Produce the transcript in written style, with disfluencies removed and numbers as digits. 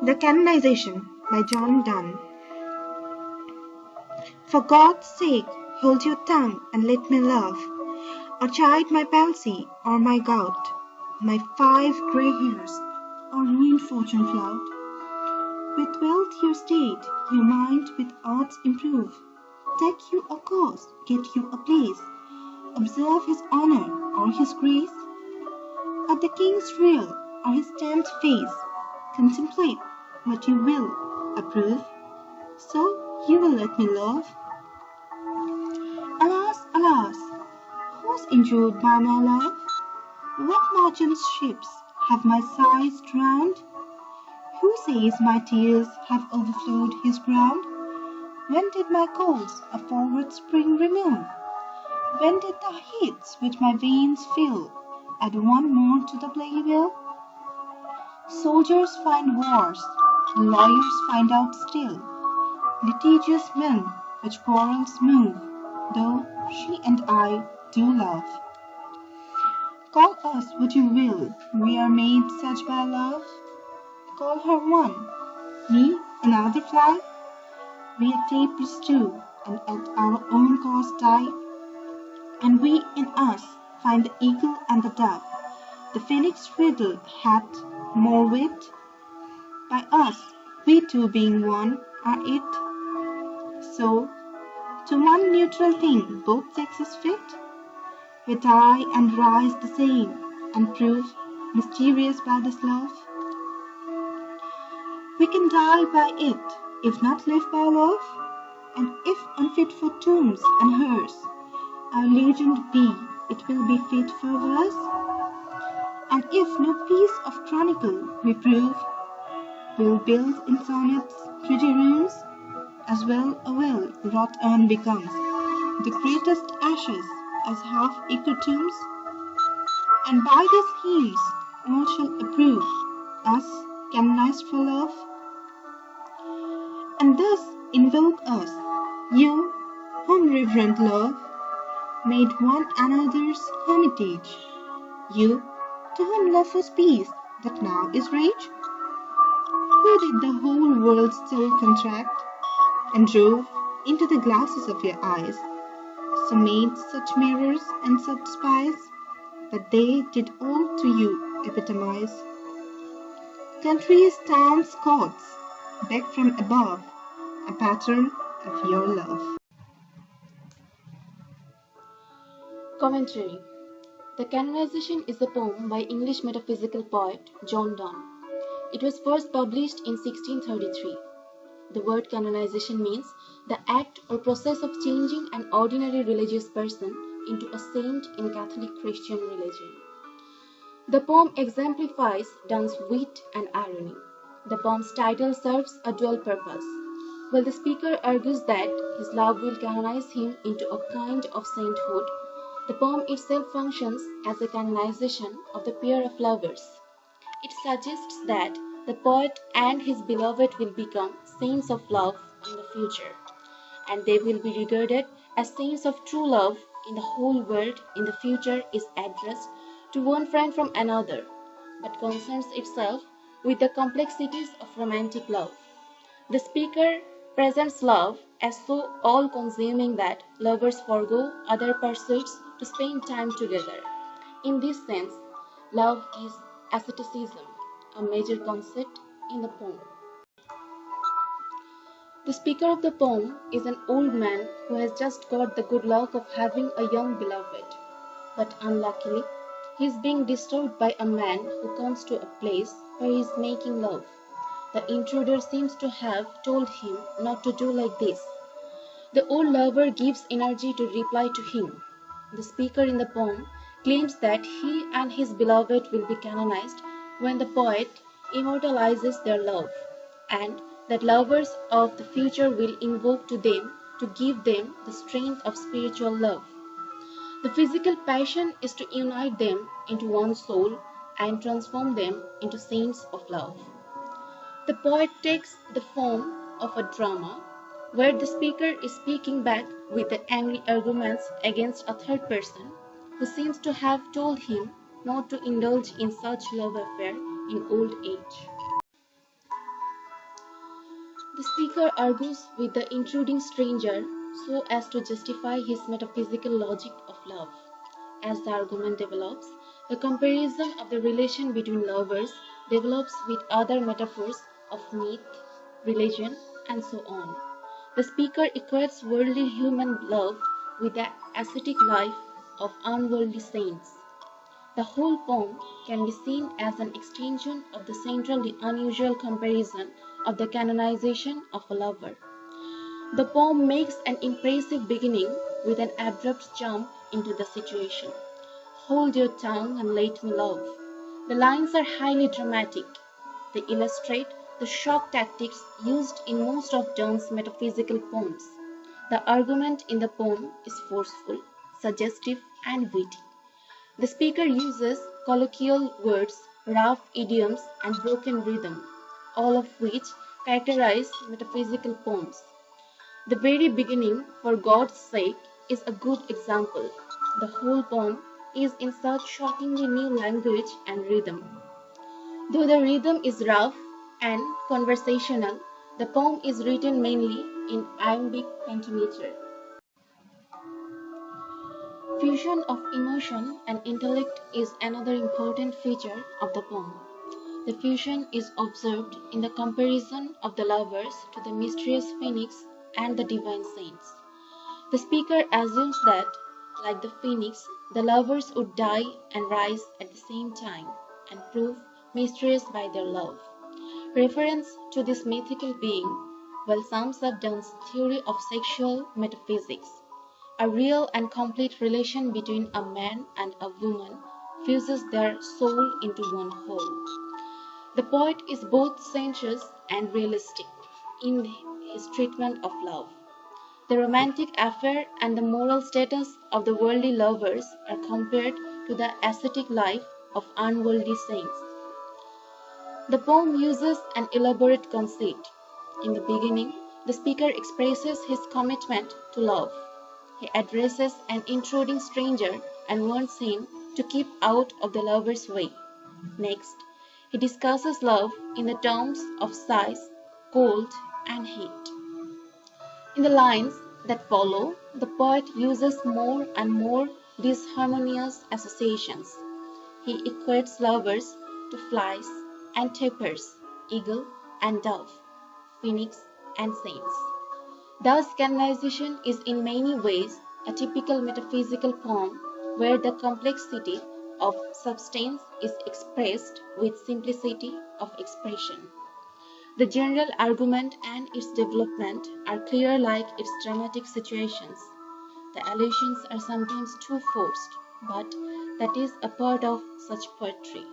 The Canonization by Donne. For God's sake, hold your tongue and let me love, or chide my palsy or my gout, my 5 grey hairs, or ruined fortune flout. With wealth your state, your mind with arts improve. Take you a cause, get you a place, observe his honour or his grace. At the king's rail or his stamped face, contemplate what you will approve. So you will let me love. Alas, alas, who's injured by my love? What merchant's ships have my sighs drowned? Who says my tears have overflowed his ground? When did my coals a forward spring remove? When did the heats which my veins fill add one more to the plague will? Soldiers find wars, lawyers find out still, litigious men which quarrels move, though she and I do love. Call us what you will, we are made such by love. Call her one, me another fly. We are tapers too, and at our own cost die. And we in us find the eagle and the dove. The phoenix riddle hath more wit. By us, we two being one, are it. So, to one neutral thing both sexes fit. We die and rise the same, and prove mysterious by this love. We can die by it, if not live by love, and if unfit for tombs and hearse, our legend be, it will be fit for verse. And if no piece of chronicle we prove, we'll build in sonnets pretty rooms, as well a well-wrought urn becomes the greatest ashes as half-acre tombs. And by these hymns all shall approve us canonized for love, and thus invoke us, you whom reverent love made one another's hermitage, you to whom love was peace that now is rage, who did the whole world's soul contract, and drove into the glasses of your eyes, so made such mirrors and such spies, that they did all to you epitomize. Countries, towns, courts, beg from above a pattern of your love. Commentary. The Canonization is a poem by English metaphysical poet John Donne. It was first published in 1633. The word canonization means the act or process of changing an ordinary religious person into a saint in Catholic Christian religion. The poem exemplifies Donne's wit and irony. The poem's title serves a dual purpose. While the speaker argues that his love will canonize him into a kind of sainthood, the poem itself functions as a canonization of the pair of lovers. It suggests that the poet and his beloved will become saints of love in the future, and they will be regarded as saints of true love in the whole world in the future is addressed to one friend from another, but concerns itself with the complexities of romantic love. The speaker presents love as so all-consuming that lovers forego other pursuits to spend time together. In this sense, love is asceticism, a major concept in the poem. The speaker of the poem is an old man who has just got the good luck of having a young beloved, but unluckily, he is being disturbed by a man who comes to a place where he is making love. The intruder seems to have told him not to do like this. The old lover gives energy to reply to him. The speaker in the poem claims that he and his beloved will be canonized when the poet immortalizes their love, and that lovers of the future will invoke to them to give them the strength of spiritual love. The physical passion is to unite them into one soul and transform them into saints of love. The poet takes the form of a drama, where the speaker is speaking back with the angry arguments against a third person who seems to have told him not to indulge in such love affair in old age. speaker argues with the intruding stranger so as to justify his metaphysical logic of love. As the argument develops, the comparison of the relation between lovers develops with other metaphors of myth, religion, and so on. The speaker equates worldly human love with the ascetic life of unworldly saints. The whole poem can be seen as an extension of the centrally unusual comparison of the canonization of a lover. The poem makes an impressive beginning with an abrupt jump into the situation. Hold your tongue and let me love. The lines are highly dramatic. They illustrate the shock tactics used in most of Donne's metaphysical poems. The argument in the poem is forceful, suggestive, and witty. The speaker uses colloquial words, rough idioms, and broken rhythm, all of which characterize metaphysical poems. The very beginning, "For God's sake," is a good example. The whole poem is in such shockingly new language and rhythm. Though the rhythm is rough and conversational, the poem is written mainly in iambic pentameter. Fusion of emotion and intellect is another important feature of the poem. The fusion is observed in the comparison of the lovers to the mysterious phoenix and the divine saints. The speaker assumes that, like the phoenix, the lovers would die and rise at the same time and prove mysterious by their love. Reference to this mythical being well sums up Donne's theory of sexual metaphysics. A real and complete relation between a man and a woman fuses their soul into one whole. The poet is both sensuous and realistic in his treatment of love. The romantic affair and the moral status of the worldly lovers are compared to the ascetic life of unworldly saints. The poem uses an elaborate conceit. In the beginning, the speaker expresses his commitment to love. He addresses an intruding stranger and warns him to keep out of the lover's way. Next, he discusses love in the terms of size, cold, and heat. In the lines that follow, the poet uses more and more disharmonious associations. He equates lovers to flies and tapirs, eagle and dove, phoenix and saints. Thus, Canonization is in many ways a typical metaphysical poem where the complexity of substance is expressed with simplicity of expression. The general argument and its development are clear like its dramatic situations. The allusions are sometimes too forced, but that is a part of such poetry.